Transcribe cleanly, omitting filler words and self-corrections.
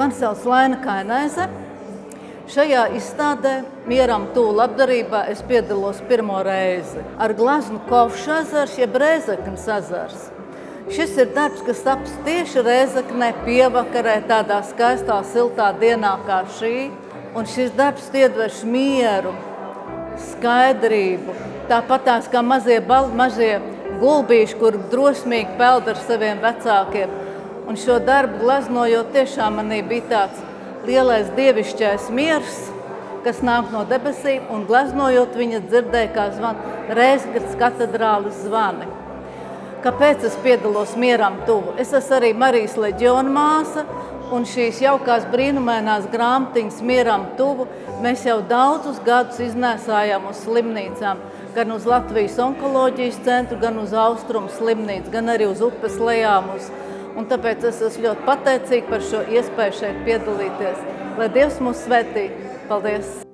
Mani sauc Laina Kainēze. Šajā izstādē Mieram tuvu labdarībā es piedalos pirmo reizi ar gleznu Kovšs ezers jeb Rēzeknes ezers. Šis ir darbs, kas taps tieši Rēzeknē pievakarē, tādā skaistā, siltā dienā kā šī. Un šis darbs iedveš mieru, skaidrību, tāpatās kā mazie gulbīši, kur drosmīgi peld ar saviem vecākiem. Un šo darbu gleznojot, tiešām manī bija tāds lielais dievišķais miers, kas nāk no debesīm, un gleznojot viņa dzirdēja, kā zvan Rēzeknes katedrāles zvani. Kāpēc es piedalos Mieram tuvu? Es esmu arī Marijas leģiona māsa, un šīs jaukās brīnumainās grāmatiņas Mieram tuvu mēs jau daudzus gadus iznēsājām uz slimnīcām, gan uz Latvijas onkoloģijas centru, gan uz Austrumu slimnīcu, gan arī uz upes lejām. Un tāpēc es esmu ļoti pateicīga par šo iespēju šeit piedalīties. Lai Dievs mūs svētī. Paldies!